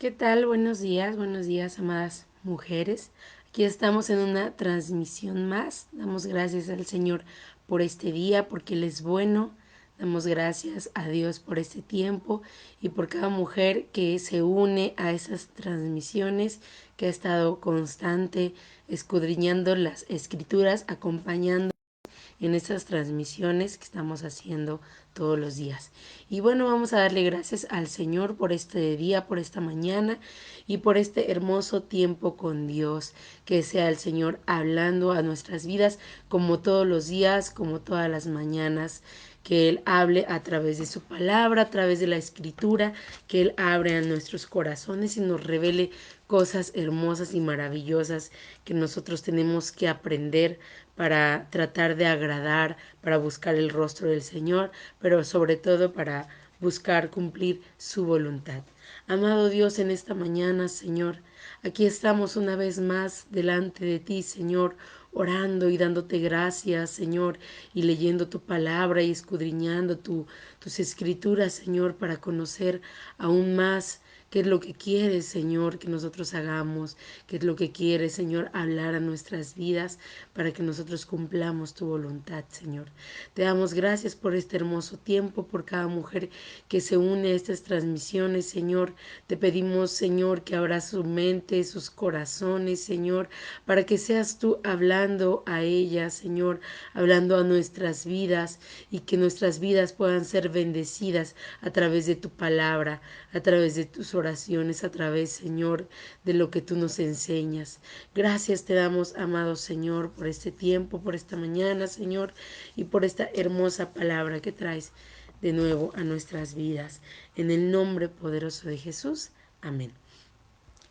¿Qué tal? Buenos días, amadas mujeres. Aquí estamos en una transmisión más. Damos gracias al Señor por este día, porque Él es bueno. Damos gracias a Dios por este tiempo y por cada mujer que se une a esas transmisiones, que ha estado constante, escudriñando las escrituras, acompañando en estas transmisiones que estamos haciendo todos los días. Y bueno, vamos a darle gracias al Señor por este día, por esta mañana y por este hermoso tiempo con Dios. Que sea el Señor hablando a nuestras vidas como todos los días, como todas las mañanas. Que Él hable a través de su palabra, a través de la escritura, que Él abre a nuestros corazones y nos revele cosas hermosas y maravillosas que nosotros tenemos que aprender para tratar de agradar, para buscar el rostro del Señor, pero sobre todo para buscar cumplir su voluntad. Amado Dios, en esta mañana, Señor, aquí estamos una vez más delante de ti, Señor, orando y dándote gracias, Señor, y leyendo tu palabra y escudriñando tus escrituras, Señor, para conocer aún más qué es lo que quieres, Señor, que nosotros hagamos, qué es lo que quieres, Señor, hablar a nuestras vidas para que nosotros cumplamos tu voluntad, Señor. Te damos gracias por este hermoso tiempo, por cada mujer que se une a estas transmisiones, Señor. Te pedimos, Señor, que abras su mente, sus corazones, Señor, para que seas tú hablando a ellas, Señor, hablando a nuestras vidas y que nuestras vidas puedan ser bendecidas a través de tu palabra, a través de tus oraciones, a través, Señor, de lo que tú nos enseñas. Gracias te damos, amado Señor, por este tiempo, por esta mañana, Señor, y por esta hermosa palabra que traes de nuevo a nuestras vidas. En el nombre poderoso de Jesús. Amén.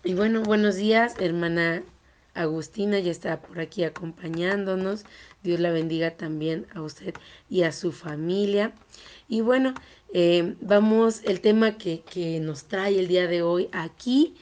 Y bueno, buenos días, hermana Agustina, ya está por aquí acompañándonos. Dios la bendiga también a usted y a su familia. Y bueno, vamos, el tema que nos trae el día de hoy aquí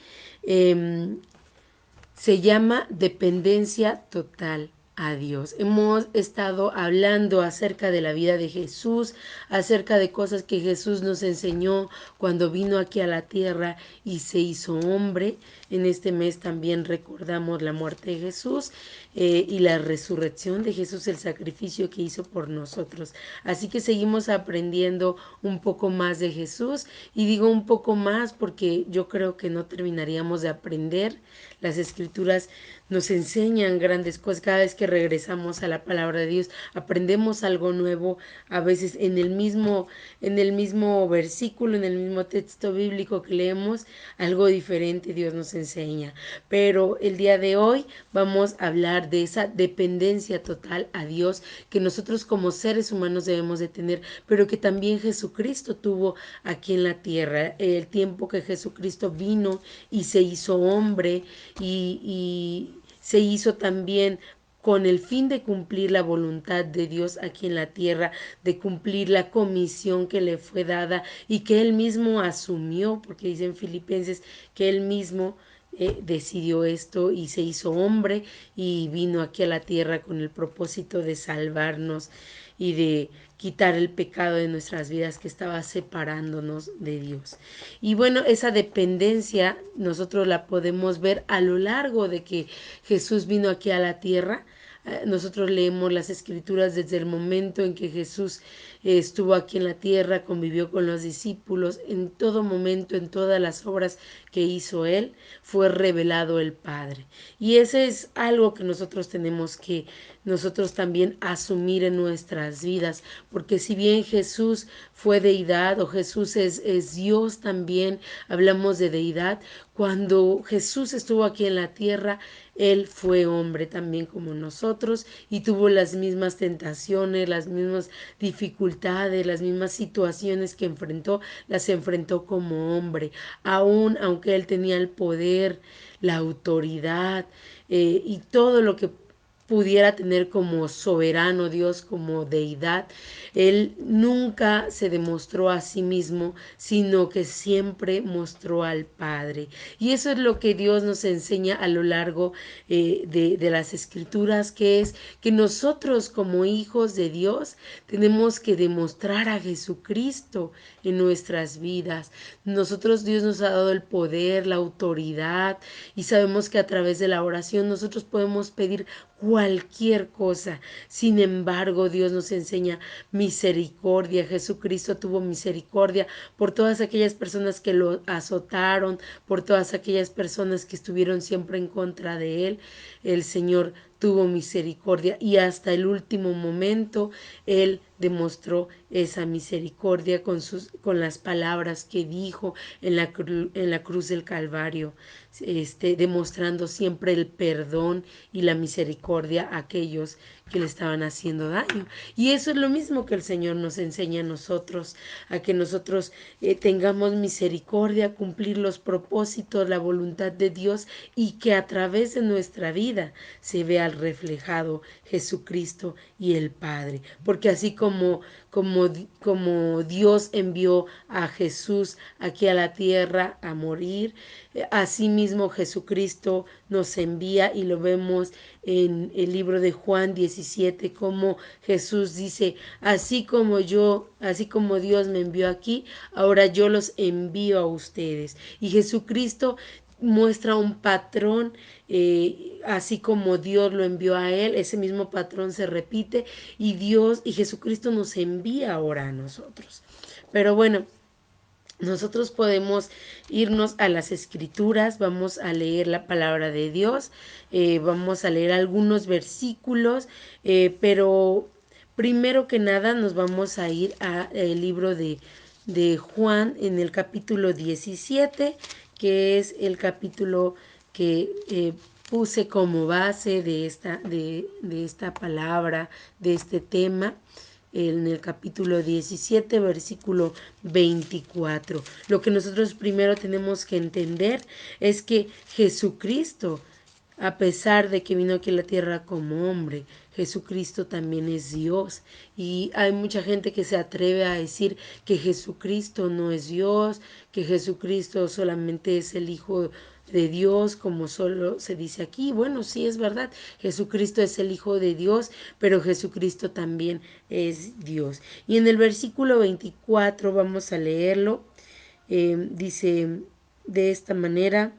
se llama dependencia total a Dios. Hemos estado hablando acerca de la vida de Jesús, acerca de cosas que Jesús nos enseñó cuando vino aquí a la tierra y se hizo hombre. En este mes también recordamos la muerte de Jesús y la resurrección de Jesús, el sacrificio que hizo por nosotros. Así que seguimos aprendiendo un poco más de Jesús y digo un poco más porque yo creo que no terminaríamos de aprender. Las escrituras nos enseñan grandes cosas. Cada vez que regresamos a la palabra de Dios, aprendemos algo nuevo, a veces en el mismo versículo, en el mismo texto bíblico que leemos, algo diferente Dios nos enseña. Pero el día de hoy vamos a hablar de esa dependencia total a Dios que nosotros como seres humanos debemos de tener, pero que también Jesucristo tuvo aquí en la tierra. El tiempo que Jesucristo vino y se hizo hombre y se hizo también con el fin de cumplir la voluntad de Dios aquí en la tierra, de cumplir la comisión que le fue dada y que él mismo asumió, porque dice en Filipenses que él mismo decidió esto y se hizo hombre y vino aquí a la tierra con el propósito de salvarnos y de quitar el pecado de nuestras vidas que estaba separándonos de Dios. Y bueno, esa dependencia nosotros la podemos ver a lo largo de que Jesús vino aquí a la tierra. Nosotros leemos las escrituras desde el momento en que Jesús estuvo aquí en la tierra, convivió con los discípulos, en todo momento, en todas las obras que hizo Él, fue revelado el Padre. Y ese es algo que nosotros tenemos que nosotros también asumir en nuestras vidas, porque si bien Jesús fue deidad o Jesús es Dios también, hablamos de deidad, cuando Jesús estuvo aquí en la tierra, él fue hombre también como nosotros y tuvo las mismas tentaciones, las mismas dificultades, las mismas situaciones que enfrentó, las enfrentó como hombre, aun aunque él tenía el poder, la autoridad y todo lo que pudiera tener como soberano Dios, como deidad. Él nunca se demostró a sí mismo, sino que siempre mostró al Padre. Y eso es lo que Dios nos enseña a lo largo de las Escrituras, que es que nosotros como hijos de Dios tenemos que demostrar a Jesucristo en nuestras vidas. Nosotros, Dios nos ha dado el poder, la autoridad, y sabemos que a través de la oración nosotros podemos pedir cualquier cosa. Sin embargo, Dios nos enseña misericordia. Jesucristo tuvo misericordia por todas aquellas personas que lo azotaron, por todas aquellas personas que estuvieron siempre en contra de él. El Señor tuvo misericordia y hasta el último momento él demostró esa misericordia con las palabras que dijo en la cruz del Calvario, demostrando siempre el perdón y la misericordia a aquellos que le estaban haciendo daño. Y eso es lo mismo que el Señor nos enseña a nosotros, a que nosotros tengamos misericordia, cumplir los propósitos, la voluntad de Dios, y que a través de nuestra vida se vea reflejado Jesucristo y el Padre. Porque así como Dios envió a Jesús aquí a la tierra a morir, asimismo Jesucristo nos envía, y lo vemos en el libro de Juan 17, como Jesús dice: así como Dios me envió aquí, ahora yo los envío a ustedes. Y Jesucristo muestra un patrón, así como Dios lo envió a él, ese mismo patrón se repite, y Dios y Jesucristo nos envía ahora a nosotros. Pero bueno, nosotros podemos irnos a las Escrituras, vamos a leer la palabra de Dios, vamos a leer algunos versículos, pero primero que nada nos vamos a ir al libro de Juan en el capítulo 17, que es el capítulo que puse como base de esta palabra, de este tema, en el capítulo 17, versículo 24. Lo que nosotros primero tenemos que entender es que Jesucristo, a pesar de que vino aquí a la tierra como hombre, Jesucristo también es Dios. Y hay mucha gente que se atreve a decir que Jesucristo no es Dios, que Jesucristo solamente es el Hijo de Dios, como solo se dice aquí. Bueno, sí es verdad, Jesucristo es el Hijo de Dios, pero Jesucristo también es Dios. Y en el versículo 24 vamos a leerlo, dice de esta manera,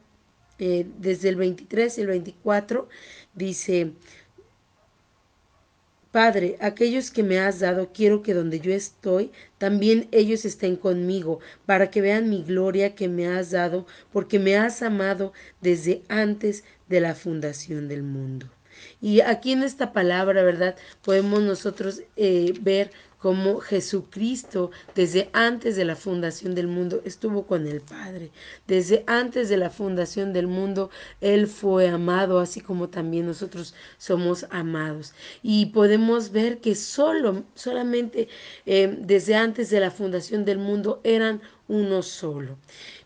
desde el 23 y el 24, dice: Padre, aquellos que me has dado, quiero que donde yo estoy, también ellos estén conmigo, para que vean mi gloria que me has dado, porque me has amado desde antes de la fundación del mundo. Y aquí en esta palabra, ¿verdad? Podemos nosotros ver cómo Jesucristo desde antes de la fundación del mundo estuvo con el Padre. Desde antes de la fundación del mundo, Él fue amado, así como también nosotros somos amados. Y podemos ver que solamente desde antes de la fundación del mundo eran uno solo.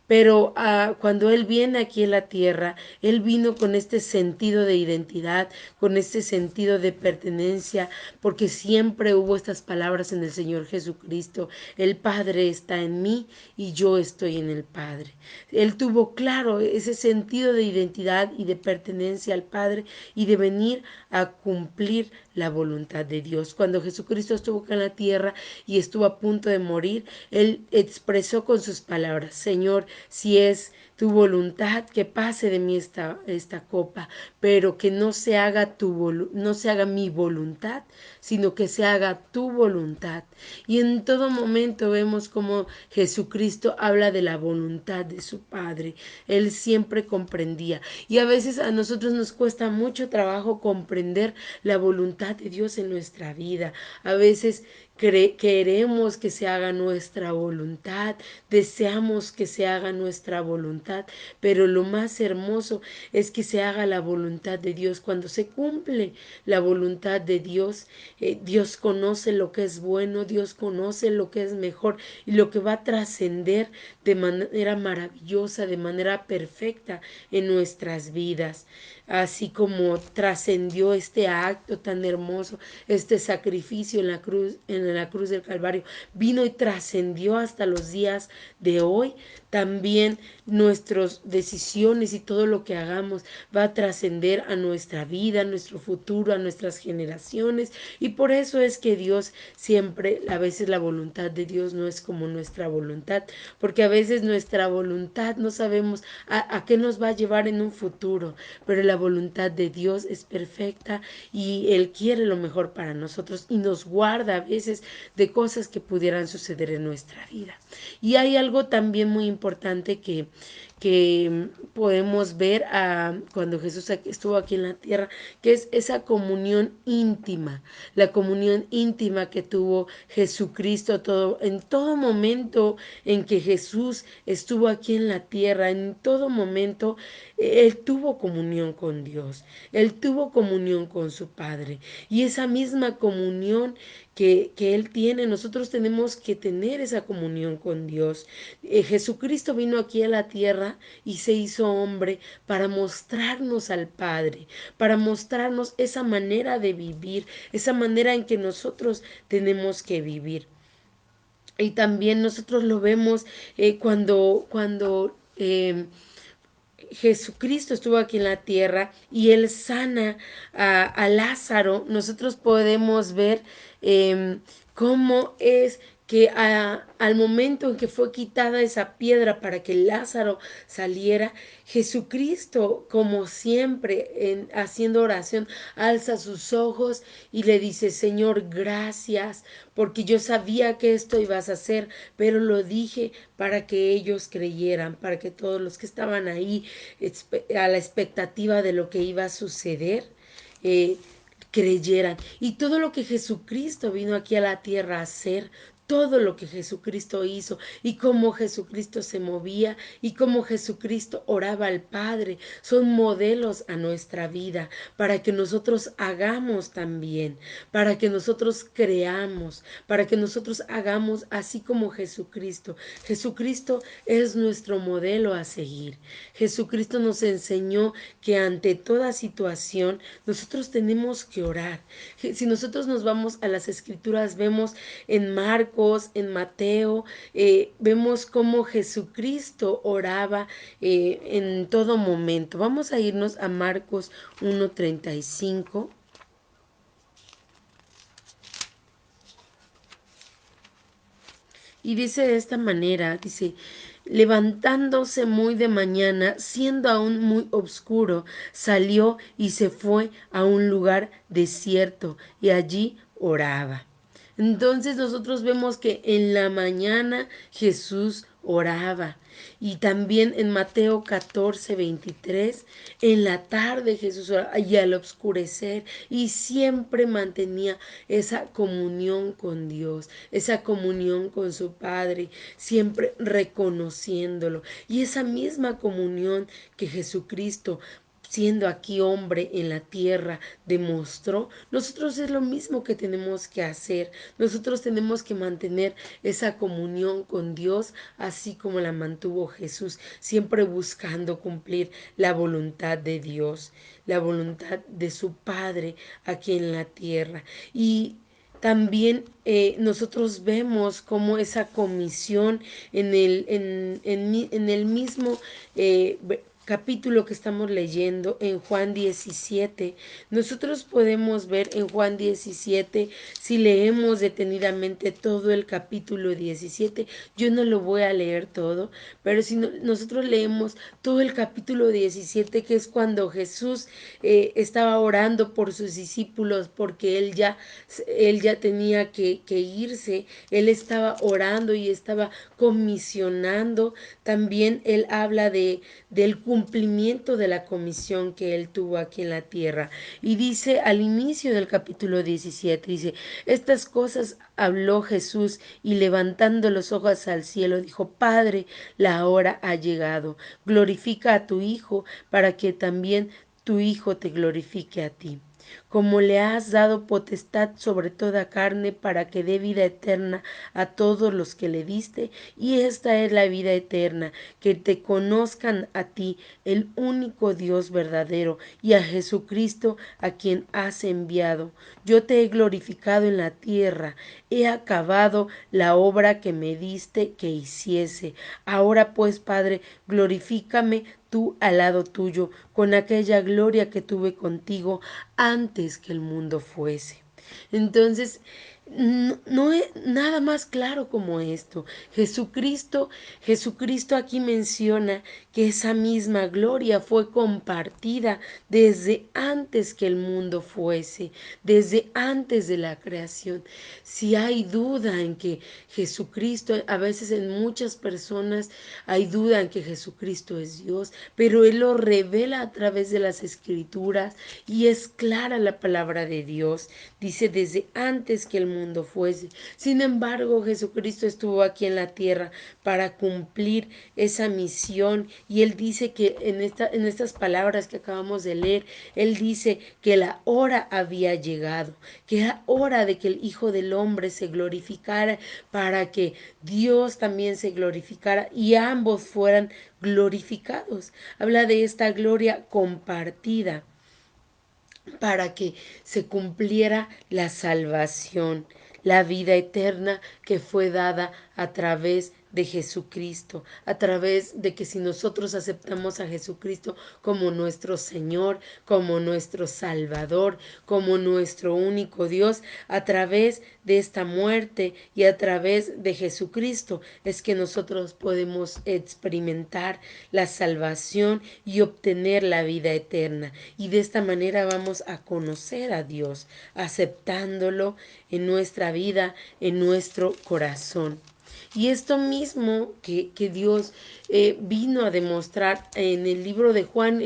Pero cuando Él viene aquí en la tierra, Él vino con este sentido de identidad, con este sentido de pertenencia, porque siempre hubo estas palabras en el Señor Jesucristo: el Padre está en mí y yo estoy en el Padre. Él tuvo claro ese sentido de identidad y de pertenencia al Padre, y de venir a cumplir la voluntad de Dios. Cuando Jesucristo estuvo acá en la tierra y estuvo a punto de morir, Él expresó con sus palabras: Señor, si es tu voluntad, que pase de mí esta copa, pero que no se haga no se haga mi voluntad, sino que se haga tu voluntad. Y en todo momento vemos como Jesucristo habla de la voluntad de su Padre. Él siempre comprendía. Y a veces a nosotros nos cuesta mucho trabajo comprender la voluntad de Dios en nuestra vida. A veces queremos que se haga nuestra voluntad, deseamos que se haga nuestra voluntad, pero lo más hermoso es que se haga la voluntad de Dios. Cuando se cumple la voluntad de Dios, Dios conoce lo que es bueno, Dios conoce lo que es mejor y lo que va a trascender de manera maravillosa, de manera perfecta en nuestras vidas. Así como trascendió este acto tan hermoso, este sacrificio en la cruz del Calvario, vino y trascendió hasta los días de hoy, también nuestras decisiones y todo lo que hagamos va a trascender a nuestra vida, a nuestro futuro, a nuestras generaciones. Y por eso es que Dios siempre, a veces la voluntad de Dios no es como nuestra voluntad, porque a veces nuestra voluntad no sabemos a qué nos va a llevar en un futuro, pero la voluntad de Dios es perfecta y Él quiere lo mejor para nosotros y nos guarda a veces de cosas que pudieran suceder en nuestra vida. Y hay algo también muy importante que podemos ver cuando Jesús estuvo aquí en la tierra, que es esa comunión íntima, la comunión íntima que tuvo Jesucristo en todo momento en que Jesús estuvo aquí en la tierra, en todo momento Él tuvo comunión con Dios, Él tuvo comunión con su Padre, y esa misma comunión que Él tiene, nosotros tenemos que tener esa comunión con Dios. Jesucristo vino aquí a la tierra y se hizo hombre para mostrarnos al Padre, para mostrarnos esa manera de vivir, esa manera en que nosotros tenemos que vivir. Y también nosotros lo vemos cuando Jesucristo estuvo aquí en la tierra y Él sana a Lázaro. Nosotros podemos ver cómo es que al momento en que fue quitada esa piedra para que Lázaro saliera, Jesucristo, como siempre, haciendo oración, alza sus ojos y le dice: Señor, gracias, porque yo sabía que esto ibas a hacer, pero lo dije para que ellos creyeran, para que todos los que estaban ahí a la expectativa de lo que iba a suceder, eh, creyeran. Y todo lo que Jesucristo vino aquí a la tierra a hacer, todo lo que Jesucristo hizo y cómo Jesucristo se movía y cómo Jesucristo oraba al Padre, son modelos a nuestra vida para que nosotros hagamos también, para que nosotros creamos, para que nosotros hagamos así como Jesucristo. Jesucristo es nuestro modelo a seguir. Jesucristo nos enseñó que ante toda situación nosotros tenemos que orar. Si nosotros nos vamos a las escrituras, vemos en Marcos, en Mateo, vemos cómo Jesucristo oraba en todo momento. Vamos a irnos a Marcos 1:35. Y dice de esta manera, dice: levantándose muy de mañana, siendo aún muy oscuro, salió y se fue a un lugar desierto y allí oraba. Entonces nosotros vemos que en la mañana Jesús oraba. Y también en Mateo 14:23, en la tarde Jesús oraba y al oscurecer, y siempre mantenía esa comunión con Dios, esa comunión con su Padre, siempre reconociéndolo. Y esa misma comunión que Jesucristo, siendo aquí hombre en la tierra, demostró, nosotros es lo mismo que tenemos que hacer. Nosotros tenemos que mantener esa comunión con Dios, así como la mantuvo Jesús, siempre buscando cumplir la voluntad de Dios, la voluntad de su Padre aquí en la tierra. Y también nosotros vemos como esa comisión en el mismo capítulo que estamos leyendo en Juan 17, nosotros podemos ver en Juan 17, si leemos detenidamente todo el capítulo 17, yo no lo voy a leer todo, pero si nosotros leemos todo el capítulo 17, que es cuando Jesús estaba orando por sus discípulos, porque él ya tenía que irse, él estaba orando y estaba comisionando. También él habla del cuerpo cumplimiento de la comisión que él tuvo aquí en la tierra. Y dice al inicio del capítulo 17, dice, estas cosas habló Jesús y levantando los ojos al cielo dijo, Padre, la hora ha llegado, glorifica a tu Hijo para que también tu Hijo te glorifique a ti. Como le has dado potestad sobre toda carne para que dé vida eterna a todos los que le diste, y esta es la vida eterna, que te conozcan a ti, el único Dios verdadero, y a Jesucristo a quien has enviado. Yo te he glorificado en la tierra, he acabado la obra que me diste que hiciese. Ahora pues, Padre, glorifícame tú al lado tuyo, con aquella gloria que tuve contigo antes que el mundo fuese. Entonces, no es nada más claro como esto. Jesucristo aquí menciona que esa misma gloria fue compartida desde antes que el mundo fuese, desde antes de la creación. Si hay duda en que Jesucristo, a veces en muchas personas hay duda en que Jesucristo es Dios, pero Él lo revela a través de las Escrituras y es clara la palabra de Dios. Dice desde antes que el mundo fuese. Sin embargo, Jesucristo estuvo aquí en la tierra para cumplir esa misión y Él dice que en estas palabras que acabamos de leer, Él dice que la hora había llegado, que era hora de que el Hijo del Hombre se glorificara para que Dios también se glorificara y ambos fueran glorificados. Habla de esta gloria compartida para que se cumpliera la salvación, la vida eterna que fue dada a través de Jesucristo, a través de que si nosotros aceptamos a Jesucristo como nuestro Señor, como nuestro Salvador, como nuestro único Dios, a través de esta muerte y a través de Jesucristo es que nosotros podemos experimentar la salvación y obtener la vida eterna. Y de esta manera vamos a conocer a Dios, aceptándolo en nuestra vida, en nuestro corazón. Y esto mismo que Dios vino a demostrar en el libro de Juan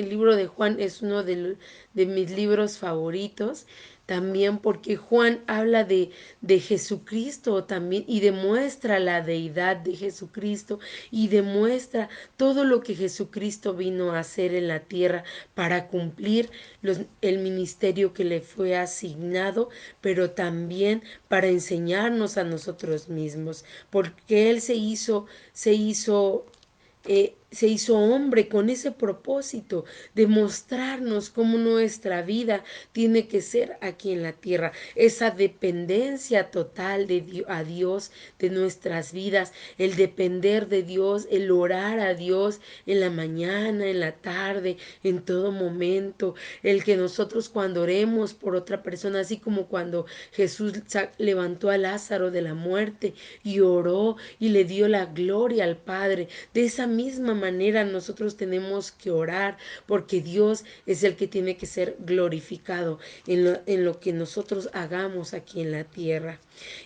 es uno de mis libros favoritos, también porque Juan habla de Jesucristo también y demuestra la deidad de Jesucristo y demuestra todo lo que Jesucristo vino a hacer en la tierra para cumplir el ministerio que le fue asignado, pero también para enseñarnos a nosotros mismos, porque Él se hizo hombre con ese propósito de mostrarnos cómo nuestra vida tiene que ser aquí en la tierra, esa dependencia total a Dios de nuestras vidas, el depender de Dios, el orar a Dios en la mañana, en la tarde, en todo momento, el que nosotros cuando oremos por otra persona, así como cuando Jesús levantó a Lázaro de la muerte y oró y le dio la gloria al Padre, de esa misma manera nosotros tenemos que orar porque Dios es el que tiene que ser glorificado en lo que nosotros hagamos aquí en la tierra.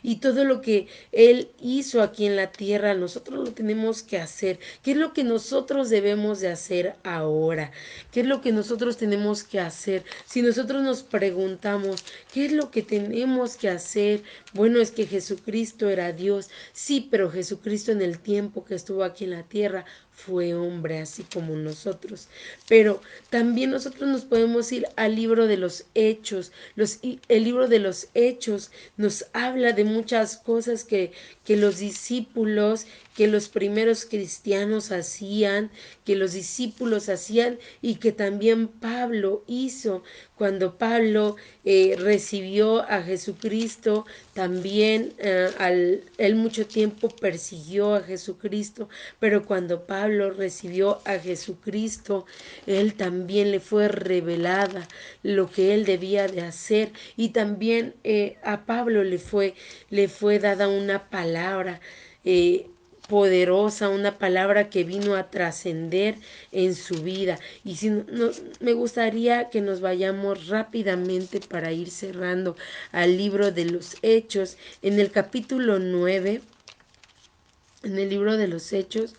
Y todo lo que Él hizo aquí en la tierra, nosotros lo tenemos que hacer. ¿Qué es lo que nosotros debemos de hacer ahora? ¿Qué es lo que nosotros tenemos que hacer? Si nosotros nos preguntamos, ¿qué es lo que tenemos que hacer? Bueno, es que Jesucristo era Dios, sí, pero Jesucristo en el tiempo que estuvo aquí en la tierra fue hombre así como nosotros. Pero también nosotros nos podemos ir al libro de los Hechos. El libro de los Hechos nos habla de muchas cosas que los discípulos, que los primeros cristianos hacían, que los discípulos hacían y que también Pablo hizo. Cuando Pablo recibió a Jesucristo, también él mucho tiempo persiguió a Jesucristo, pero cuando Pablo recibió a Jesucristo, él también le fue revelada lo que él debía de hacer y también a Pablo le fue dada una palabra poderosa, una palabra que vino a trascender en su vida. Y si me gustaría que nos vayamos rápidamente para ir cerrando al libro de los Hechos, en el capítulo 9, en el libro de los Hechos,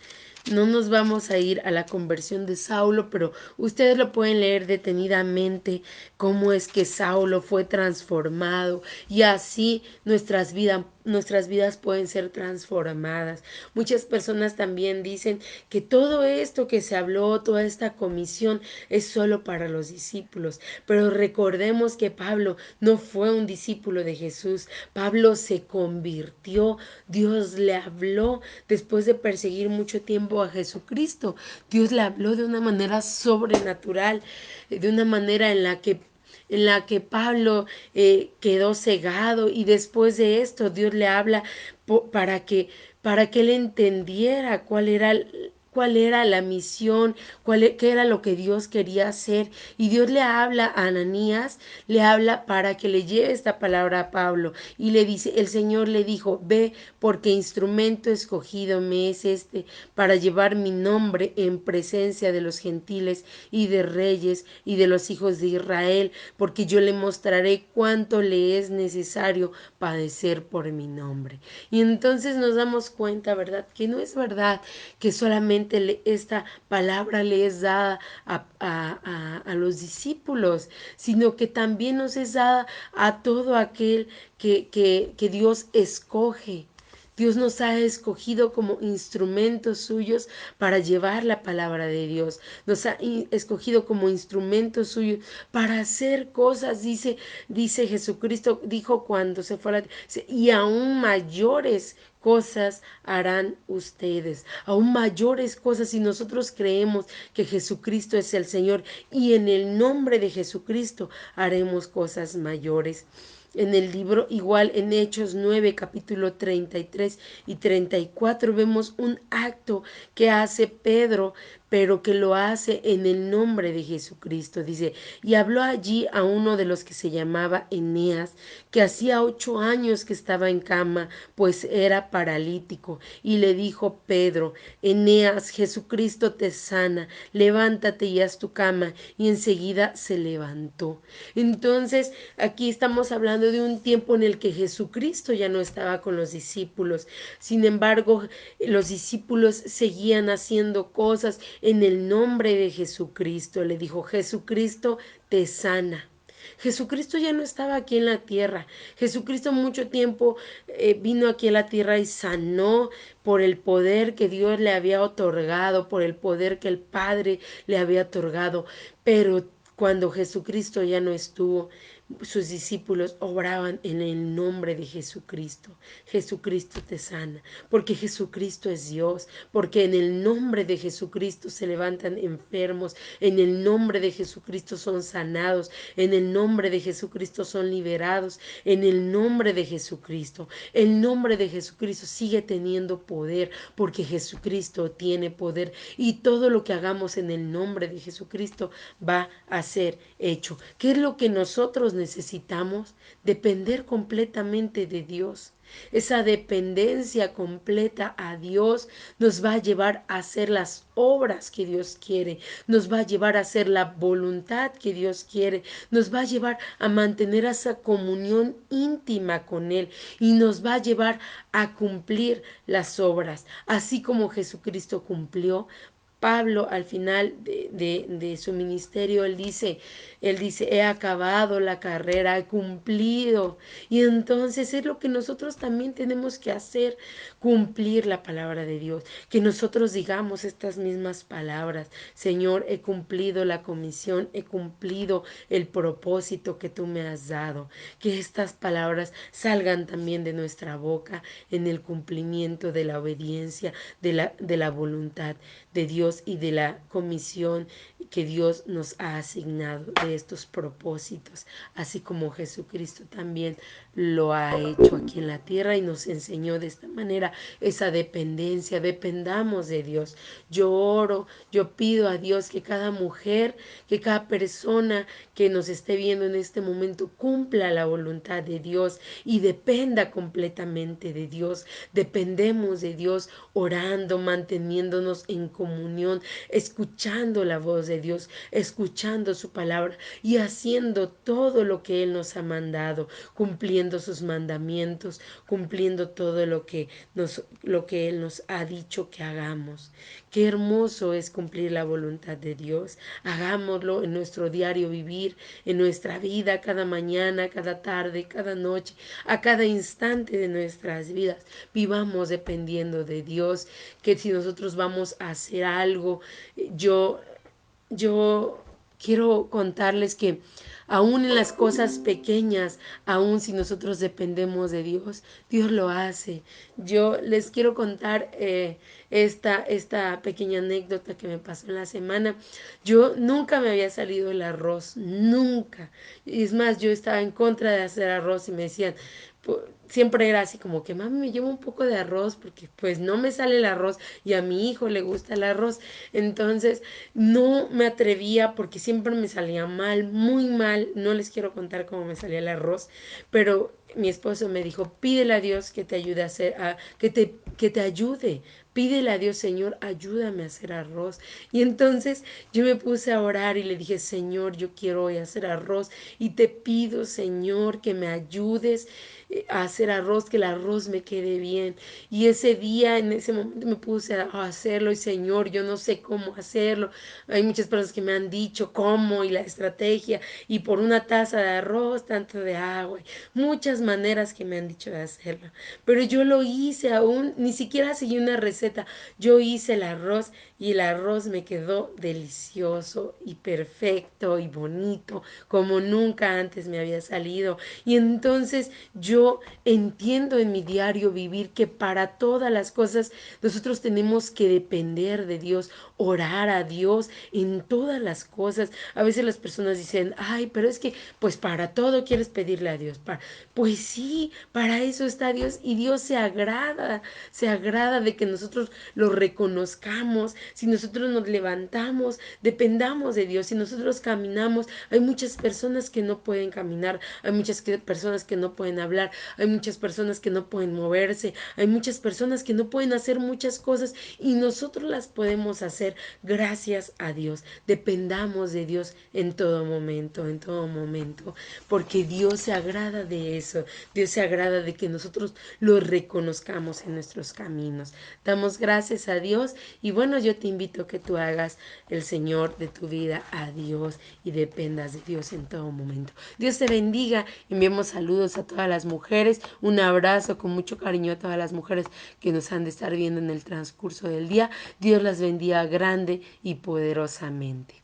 No nos vamos a ir a la conversión de Saulo, pero ustedes lo pueden leer detenidamente, cómo es que Saulo fue transformado y así nuestras vidas pueden ser transformadas. Muchas personas también dicen que todo esto que se habló, toda esta comisión es solo para los discípulos, pero recordemos que Pablo no fue un discípulo de Jesús. Pablo se convirtió, Dios le habló después de perseguir mucho tiempo a Jesucristo. Dios le habló de una manera sobrenatural, de una manera en la que Pablo quedó cegado, y después de esto Dios le habla para que él entendiera cuál era la misión, qué era lo que Dios quería hacer. Y Dios le habla a Ananías, le habla para que le lleve esta palabra a Pablo, y le dice, el Señor le dijo, ve, porque instrumento escogido me es este para llevar mi nombre en presencia de los gentiles y de reyes y de los hijos de Israel, porque yo le mostraré cuánto le es necesario padecer por mi nombre. Y entonces nos damos cuenta, ¿verdad? Que no es verdad que solamente esta palabra le es dada a los discípulos, sino que también nos es dada a todo aquel que Dios escoge. Dios nos ha escogido como instrumentos suyos para llevar la palabra de Dios. Nos ha escogido como instrumentos suyos para hacer cosas, dice Jesucristo, dijo cuando se fue a la tierra, y aún mayores cosas harán ustedes, aún mayores cosas, si nosotros creemos que Jesucristo es el Señor, y en el nombre de Jesucristo haremos cosas mayores. En el libro, igual en Hechos 9, capítulo 33 y 34, vemos un acto que hace Pedro, pero que lo hace en el nombre de Jesucristo. Dice, y habló allí a uno de los que se llamaba Eneas, que hacía 8 años que estaba en cama, pues era paralítico. Y le dijo Pedro, Eneas, Jesucristo te sana, levántate y haz tu cama. Y enseguida se levantó. Entonces, aquí estamos hablando de un tiempo en el que Jesucristo ya no estaba con los discípulos. Sin embargo, los discípulos seguían haciendo cosas en el nombre de Jesucristo. Le dijo, Jesucristo te sana. Jesucristo ya no estaba aquí en la tierra. Jesucristo mucho tiempo vino aquí a la tierra y sanó por el poder que Dios le había otorgado, por el poder que el Padre le había otorgado. Pero cuando Jesucristo ya no estuvo, sus discípulos obraban en el nombre de Jesucristo. Jesucristo te sana, porque Jesucristo es Dios, porque en el nombre de Jesucristo se levantan enfermos, en el nombre de Jesucristo son sanados, en el nombre de Jesucristo son liberados, en el nombre de Jesucristo. El nombre de Jesucristo sigue teniendo poder, porque Jesucristo tiene poder, y todo lo que hagamos en el nombre de Jesucristo va a ser hecho. ¿Qué es lo que nosotros necesitamos? Depender completamente de Dios. Esa dependencia completa a Dios nos va a llevar a hacer las obras que Dios quiere, nos va a llevar a hacer la voluntad que Dios quiere, nos va a llevar a mantener esa comunión íntima con Él, y nos va a llevar a cumplir las obras, así como Jesucristo cumplió. Pablo al final de su ministerio, él dice, he acabado la carrera, he cumplido. Y entonces es lo que nosotros también tenemos que hacer, cumplir la palabra de Dios. Que nosotros digamos estas mismas palabras, Señor, he cumplido la comisión, he cumplido el propósito que tú me has dado. Que estas palabras salgan también de nuestra boca en el cumplimiento de la obediencia, de la voluntad de Dios y de la comisión que Dios nos ha asignado, de estos propósitos, así como Jesucristo también lo ha hecho aquí en la tierra y nos enseñó de esta manera esa dependencia. Dependamos de Dios. Yo oro, yo pido a Dios que cada mujer, que cada persona que nos esté viendo en este momento cumpla la voluntad de Dios y dependa completamente de Dios. Dependemos de Dios orando, manteniéndonos en comunión comunión, escuchando la voz de Dios, escuchando su palabra y haciendo todo lo que Él nos ha mandado, cumpliendo sus mandamientos, cumpliendo todo lo que Él nos ha dicho que hagamos. Qué hermoso es cumplir la voluntad de Dios. Hagámoslo en nuestro diario vivir, en nuestra vida, cada mañana, cada tarde, cada noche, a cada instante de nuestras vidas. Vivamos dependiendo de Dios, que si nosotros vamos a hacer algo, yo quiero contarles que aún en las cosas pequeñas, aún si nosotros dependemos de Dios, Dios lo hace. Yo les quiero contar esta pequeña anécdota que me pasó en la semana. Yo nunca me había salido el arroz, nunca. Y es más, yo estaba en contra de hacer arroz y me decían, siempre era así como que mami me llevo un poco de arroz porque pues no me sale el arroz y a mi hijo le gusta el arroz. Entonces no me atrevía porque siempre me salía mal, muy mal. No les quiero contar cómo me salía el arroz, pero mi esposo me dijo, pídele a Dios que te ayude a hacer, que te ayude. Pídele a Dios, Señor, ayúdame a hacer arroz. Y entonces yo me puse a orar y le dije, Señor, yo quiero hoy hacer arroz y te pido, Señor, que me ayudes a hacer arroz, que el arroz me quede bien. Y ese día, en ese momento me puse a hacerlo y Señor, yo no sé cómo hacerlo. Hay muchas personas que me han dicho cómo y la estrategia y por una taza de arroz, tanto de agua, muchas maneras que me han dicho de hacerlo. Pero yo lo hice aún, ni siquiera seguí una receta. Yo hice el arroz y el arroz me quedó delicioso y perfecto y bonito, como nunca antes me había salido. Y entonces yo entiendo en mi diario vivir que para todas las cosas nosotros tenemos que depender de Dios, orar a Dios en todas las cosas. A veces las personas dicen, ay, pero es que pues para todo quieres pedirle a Dios. Pues sí, para eso está Dios y Dios se agrada de que nosotros lo reconozcamos. Si nosotros nos levantamos, dependamos de Dios. Si nosotros caminamos, hay muchas personas que no pueden caminar, hay muchas personas que no pueden hablar, hay muchas personas que no pueden moverse, hay muchas personas que no pueden hacer muchas cosas y nosotros las podemos hacer gracias a Dios. Dependamos de Dios en todo momento, porque Dios se agrada de eso. Dios se agrada de que nosotros lo reconozcamos en nuestros caminos. Damos gracias a Dios y bueno, yo te invito a que tú hagas el Señor de tu vida a Dios y dependas de Dios en todo momento. Dios te bendiga. Enviamos saludos a todas las mujeres. Un abrazo con mucho cariño a todas las mujeres que nos han de estar viendo en el transcurso del día. Dios las bendiga grande y poderosamente.